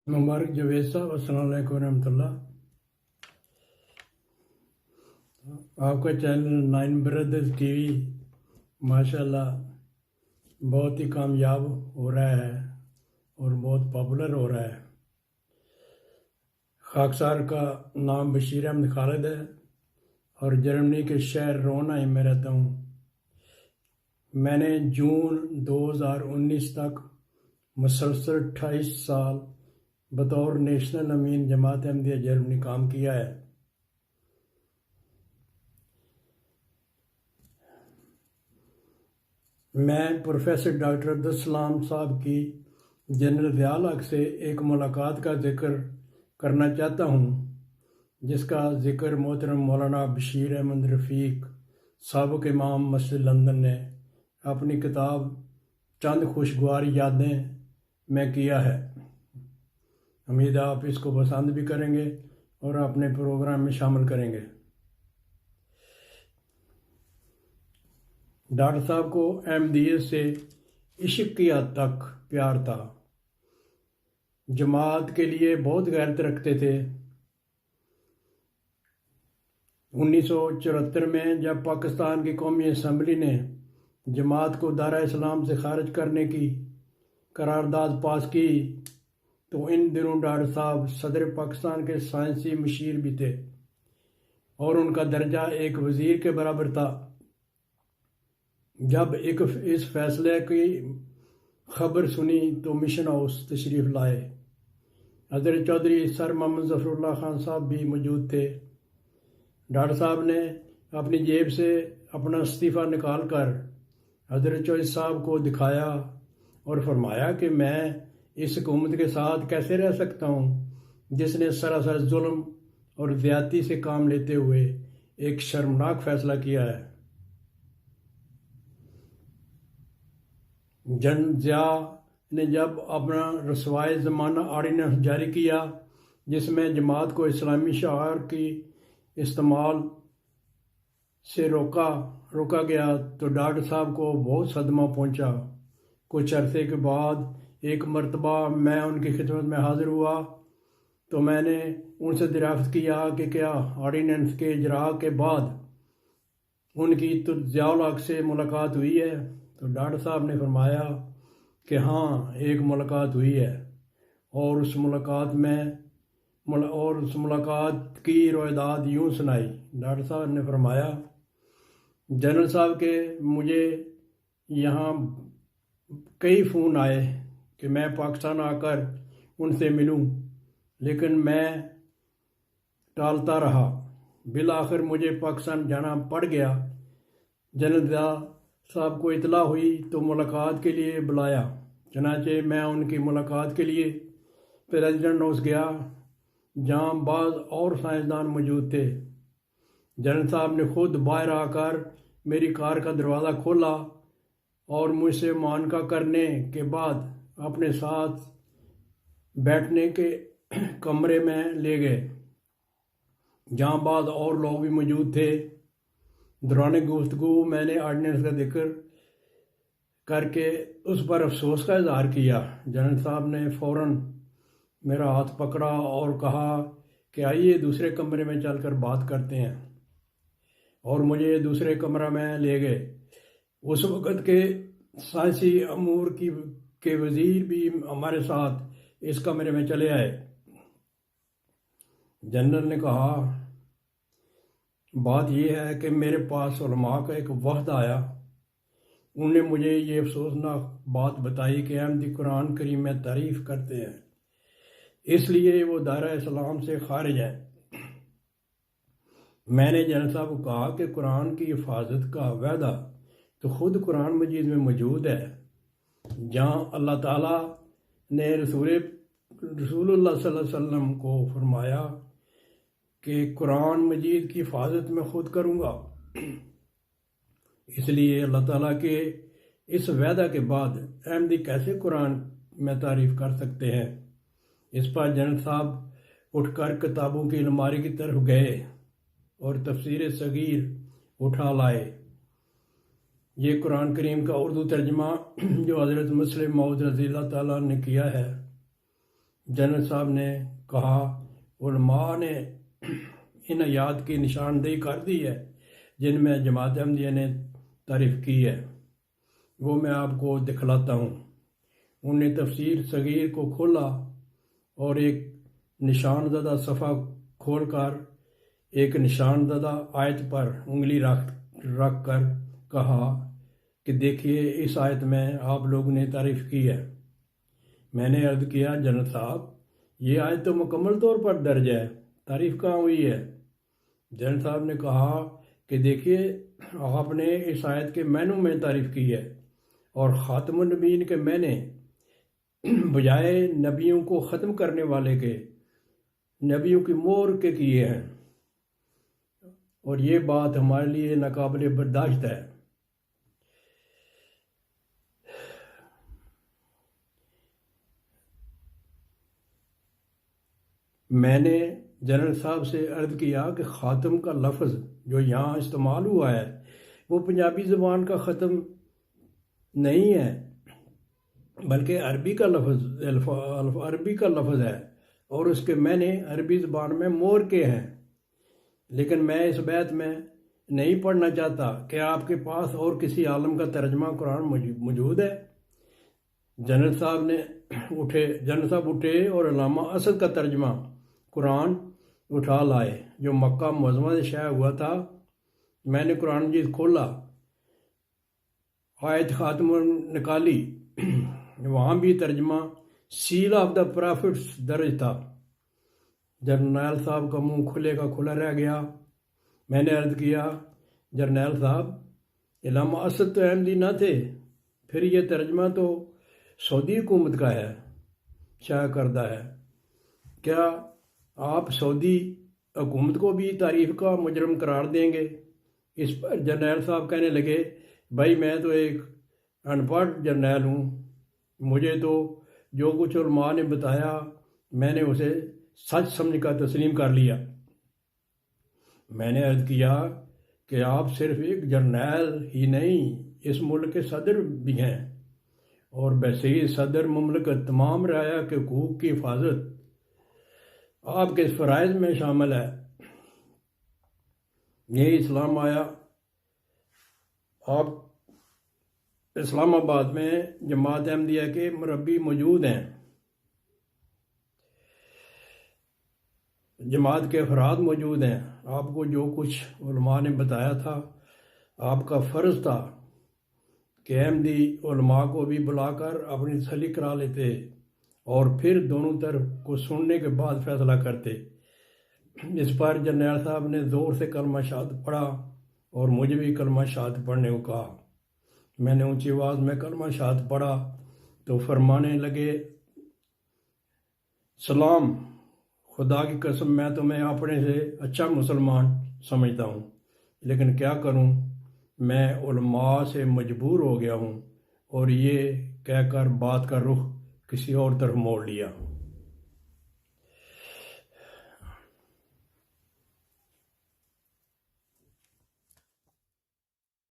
मुबारक जवेद साहब, अस्सलाम वालेकुम रहमतुल्लाह। आपका चैनल नाइन ब्रदर्स टीवी माशाल्लाह बहुत ही कामयाब हो रहा है और बहुत पॉपुलर हो रहा है। खाकसार का नाम बशीर अहमद खालिद है और जर्मनी के शहर रोनाई में रहता हूँ। मैंने जून 2019 तक मुसलसल 28 साल बतौर नेशनल अमीन जमात अहमदिया जर्मनी काम किया है। मैं प्रोफेसर डॉक्टर अब्दुल साहब की जनरल ज़ियाउल हक से एक मुलाकात का जिक्र करना चाहता हूँ, जिसका जिक्र मोहतरम मौलाना बशीर अहमद रफ़ीक साबिक़ इमाम मस्जिद लंदन ने अपनी किताब चंद खुशगवार यादें में किया है। उम्मीद है आप इसको पसंद भी करेंगे और अपने प्रोग्राम में शामिल करेंगे। डॉक्टर साहब को अहमदियत से इश्क की हद तक प्यार था। जमात के लिए बहुत गैरत रखते थे। 1974 में जब पाकिस्तान की कौमी असम्बली ने जमात को दायरा इस्लाम से खारिज करने की करारदाद पास की, तो इन दिनों डॉक्टर साहब सदर पाकिस्तान के साइंसी मशीर भी थे और उनका दर्जा एक वज़ीर के बराबर था। जब इस फैसले की खबर सुनी तो मिशन हाउस तशरीफ़ लाए। हज़रत चौधरी सर मोहम्मद ज़फ़रुल्लाह खान साहब भी मौजूद थे। डॉक्टर साहब ने अपनी जेब से अपना इस्तीफ़ा निकाल कर हज़रत चौधरी साहब को दिखाया और फरमाया कि मैं इस हुकूमत के साथ कैसे रह सकता हूँ जिसने सरासर जुल्म और ज़्यादती से काम लेते हुए एक शर्मनाक फ़ैसला किया है। जनरल ज़िया ने जब अपना रसवाए ज़माना आर्डिनेंस जारी किया, जिसमें जमात को इस्लामी शआर की इस्तेमाल से रोका गया, तो डॉक्टर साहब को बहुत सदमा पहुंचा। कुछ अरसे के बाद एक मरतबा मैं उनकी खिदमत में हाजिर हुआ तो मैंने उनसे दरियाफ्त किया कि क्या आर्डिनेंस के इजरा के बाद उनकी तो ज़ियाउल हक से मुलाकात हुई है। तो डॉक्टर साहब ने फरमाया कि हाँ, एक मुलाकात हुई है और उस मुलाकात की रोयदाद यूँ सुनाई। डॉक्टर साहब ने फरमाया, जनरल साहब के मुझे यहाँ कई फ़ोन आए कि मैं पाकिस्तान आकर उनसे मिलूं, लेकिन मैं टालता रहा। बिलाखिर मुझे पाकिस्तान जाना पड़ गया। जनरल ज़िया साहब को इतला हुई तो मुलाकात के लिए बुलाया। चनाचे मैं उनकी मुलाकात के लिए प्रेसिडेंट हाउस गया, जहाँ बाज़ और साइंसदान मौजूद थे। जनरल साहब ने खुद बाहर आकर मेरी कार का दरवाज़ा खोला और मुझसे मुआनका करने के बाद अपने साथ बैठने के कमरे में ले गए, जहाँ बाद और लोग भी मौजूद थे। दौरान गुफ्तगू मैंने आर्डिनेंस का जिक्र करके उस पर अफसोस का इजहार किया। जनरल साहब ने फ़ौरन मेरा हाथ पकड़ा और कहा कि आइए दूसरे कमरे में चलकर बात करते हैं, और मुझे दूसरे कमरा में ले गए। उस वक़्त के साइंसी अमूर के वज़ीर भी हमारे साथ इस कमरे में चले आए। जनरल ने कहा, बात यह है कि मेरे पास उलमा का एक वफ़द आया। उन्होंने मुझे ये अफसोसनाक बात बताई कि अहमदी कुरान करीम में तारीफ़ करते हैं, इसलिए वो दायरा इस्लाम से खारिज है। मैंने जनरल साहब को कहा कि कुरान की हिफाजत का वादा तो ख़ुद कुरान मजीद में मौजूद है, जहाँ अल्लाह ताला ने रसूलुल्लाह सल्लल्लाहु अलैहि वसल्लम को फरमाया कि कुरान मजीद की हिफाजत मैं ख़ुद करूँगा। इसलिए अल्लाह ताला के इस वादा के बाद अहमदी कैसे कुरान में तारीफ़ कर सकते हैं। इस पर जनरल साहब उठकर किताबों की अलमारी की तरफ गए और तफसीर सगीर उठा लाए। ये कुरान करीम का उर्दू तर्जमा जो हज़रत मुस्लिम मौऊद रज़ी अल्लाह ताला ने किया है, जनरल साहब ने कहा, उलमा ने इन आयात की निशानदेही कर दी है जिनमें जमात अहमदिया ने तारीफ़ की है, वो मैं आपको दिखलाता हूँ। उन्होंने तफसीर सगीर को खोला और एक निशानज़दा सफ़ा खोलकर एक निशानज़दा आयत पर उंगली रख कर कहा कि देखिए, इस आयत में आप लोगों ने तारीफ़ की है। मैंने अर्ज़ किया, जनरल साहब, ये आयत तो मुकम्मल तौर पर दर्ज है, तारीफ़ कहाँ हुई है? जनरल साहब ने कहा कि देखिए, आपने इस आयत के मैनू में तारीफ़ की है और ख़ातमुन नबीयीन के मैंने बजाय नबियों को ख़त्म करने वाले के नबियों की मोहर के किए हैं, और ये बात हमारे लिए नाकाबिले बर्दाश्त है। मैंने जनरल साहब से अर्ज़ किया कि ख़ातम का लफ्ज़ जो यहाँ इस्तेमाल हुआ है वो पंजाबी ज़बान का ख़त्म नहीं है, बल्कि अरबी का लफ्ज़ है और उसके मैंने अरबी ज़बान में मोर के हैं। लेकिन मैं इस बैत में नहीं पढ़ना चाहता कि आपके पास और किसी आलम का तर्जमा कुरान मौजूद है। जनरल साहब उठे और अल्लामा असद का तर्जमा कुरान उठा लाए जो मक्का मुअज़्ज़मा से शाया हुआ था। मैंने कुरान मजीद खोला, आयत ख़ात्म निकाली, वहाँ भी तर्जमा सील ऑफ द प्रॉफिट्स दर्ज था। जर्नैल साहब का मुंह खुले का खुला रह गया। मैंने अर्ज़ किया, जर्नैल साहब, अल्लामा असद तो अहमदी ना थे, फिर ये तर्जमा तो सऊदी हुकूमत का है, शाया करदा है। क्या आप सऊदी हुकूमत को भी तारीफ़ का मुजरम करार देंगे? इस पर जर्नैल साहब कहने लगे, भाई मैं तो एक अनपढ़ जर्नैल हूँ, मुझे तो जो कुछ उलमा ने बताया मैंने उसे सच समझ कर तस्लीम कर लिया। मैंने अर्ज़ किया कि आप सिर्फ एक जर्नैल ही नहीं, इस मुल्क के सदर भी हैं और वैसे ही सदर मुमलकत तमाम राया के हकूक़ की हिफाजत आपके फ़राइज़ में शामिल है। ये इस्लाम आया, आप इस्लामाबाद में जमात अहमदिया के मुरब्बी मौजूद हैं, जमात के अफराद मौजूद हैं। आपको जो कुछ उलमा ने बताया था, आपका फ़र्ज़ था कि अहमदी उलमा को भी बुलाकर अपनी तसल्ली करा लेते और फिर दोनों तरफ को सुनने के बाद फ़ैसला करते। इस पर जर्नैल साहब ने ज़ोर से कलमा शहादत पढ़ा और मुझे भी कलमा शहादत पढ़ने को कहा। मैंने ऊंची आवाज़ में कलमा शहादत पढ़ा तो फरमाने लगे, सलाम, खुदा की कसम मैं तुम्हें अपने से अच्छा मुसलमान समझता हूँ, लेकिन क्या करूँ, मैं उलमा से मजबूर हो गया हूँ। और ये कहकर बात का रुख किसी और तरफ मोड़ लिया।